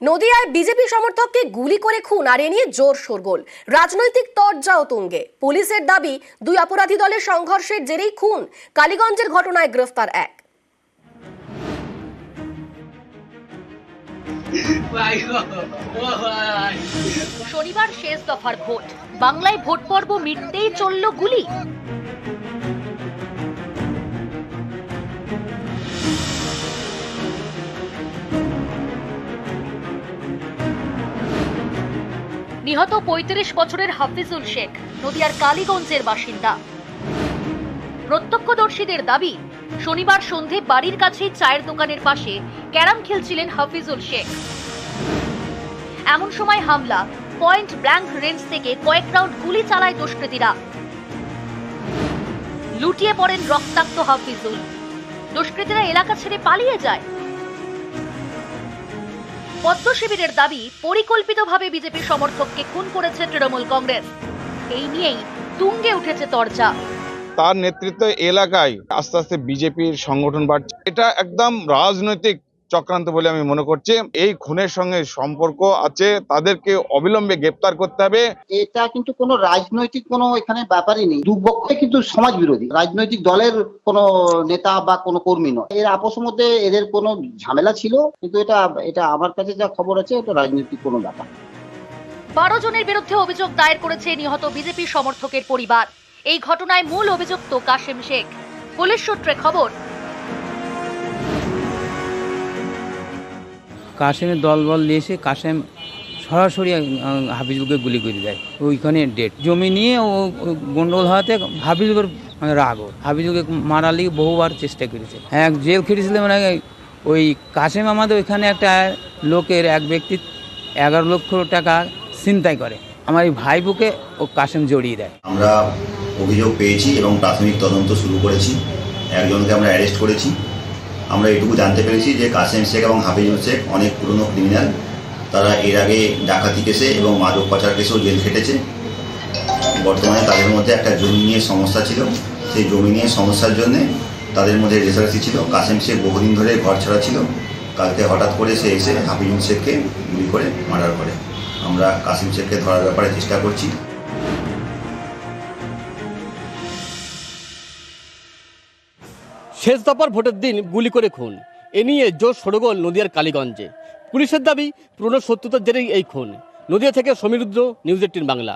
নদিয়ায় BJP সমর্থককে গুলি করে খুন আর এ নিয়ে জোর শোরগোল। রাজনৈতিক তরজাও তুঙ্গে। পুলিশের দাবি, দুই অপরাধী দলের সংঘর্ষের জেরেই খুন। কালীগঞ্জের ঘটনায় গ্রেফতার এক। শনিবার শেষ দফার ভোট। বাংলায় ভোট পর্ব মিটতেই চলল গুলি। নিহত ৩৫ বছরের হাফিজুল শেখ নদিয়ার কালীগঞ্জের বাসিন্দা। প্রত্যক্ষদর্শীদের দাবি, শনিবার সন্ধে বাড়ির কাছেই চায়ের দোকানের পাশে ক্যারাম খেলছিলেন হাফিজুল শেখ। এমন সময় হামলা। পয়েন্ট ব্ল্যাঙ্ক রেঞ্জ থেকে কয়েক রাউন্ড গুলি চালায় দুষ্কৃতীরা। লুটিয়ে পড়েন রক্তাক্ত হাফিজুল। দুষ্কৃতীরা এলাকা ছেড়ে পালিয়ে যায়। পদ্ম শিবিরের দাবি, পরিকল্পিতভাবে বিজেপি সমর্থককে খুন করেছে তৃণমূল কংগ্রেস। এই নিয়েই তুঙ্গে উঠেছে তরজা। তার নেতৃত্বে এলাকায় আস্তে আস্তে বিজেপির সংগঠন বাড়ছে। এটা একদম রাজনৈতিক চক্রান্ত বলে আমি মনে করছি। এই খুনের সঙ্গে সম্পর্ক আছে, তাদেরকে অবিলম্বে গ্রেপ্তার করতে হবে। এটা কিন্তু কোনো রাজনৈতিক কোনো এখানে ব্যাপারই নেই। দুপক্ষই কিন্তু সমাজ বিরোধী। রাজনৈতিক দলের কোনো নেতা বা কোনো কর্মী নয়। এর আপসের মধ্যে এদের কোনো ঝামেলা ছিল, কিন্তু এটা আমার কাছে যা খবর আছে, এটা রাজনৈতিক কোনো ব্যাপার। 12 জনের বিরুদ্ধে অভিযোগ দায়ের করেছে নিহত বিজেপি সমর্থকের পরিবার। এই ঘটনায় মূল অভিযুক্ত কাশেম শেখ। পুলিশ সূত্রে খবর, কাশেমের দলবল দিয়ে এসে কাশেম সরাসরি হাফিজুলকে গুলি করে দেয়। ওইখানে ডেট জমি নিয়ে ও গন্ডগোল হওয়াতে হাফিজুলের রাগ। হাফিজুলকে মারার লিগে বহুবার চেষ্টা করেছে। হ্যাঁ, জেল খেটেছিল। মানে ওই কাশেম আমাদের ওইখানে একটা লোকের এক ব্যক্তি 11 লক্ষ টাকা ছিনতাই করে। আমার এই ভাইবোকে ও কাশেম জড়িয়ে দেয়। আমরা অভিযোগ পেয়েছি এবং প্রাথমিক তদন্ত শুরু করেছি। একজনকে আমরা অ্যারেস্ট করেছি। আমরা এটুকু জানতে পেরেছি যে কাশেম শেখ এবং হাফিজুল শেখ অনেক পুরনো ক্রিমিনাল। তারা এর আগে ডাকাতি কেসে এবং মাদক পাচার কেসেও জেল খেটেছে। বর্তমানে তাদের মধ্যে একটা জমি নিয়ে সমস্যা ছিল। সেই জমি নিয়ে সমস্যার জন্যে তাদের মধ্যে রেসারেসি ছিল। কাশেম শেখ বহুদিন ধরে ঘর ছাড়া ছিল। কালকে হঠাৎ করে সে এসে হাফিজুল শেখকে গুলি করে মার্ডার করে। আমরা কাশেম শেখকে ধরার ব্যাপারে চেষ্টা করছি। শেষ দফার ভোটের দিন গুলি করে খুন। এ নিয়ে জোর শোরগোল নদিয়ার কালীগঞ্জে। পুলিশের দাবি, পুরনো শত্রুতার জেরেই এই খুন। নদিয়া থেকে সমীর রুদ্র, নিউজ 18 বাংলা।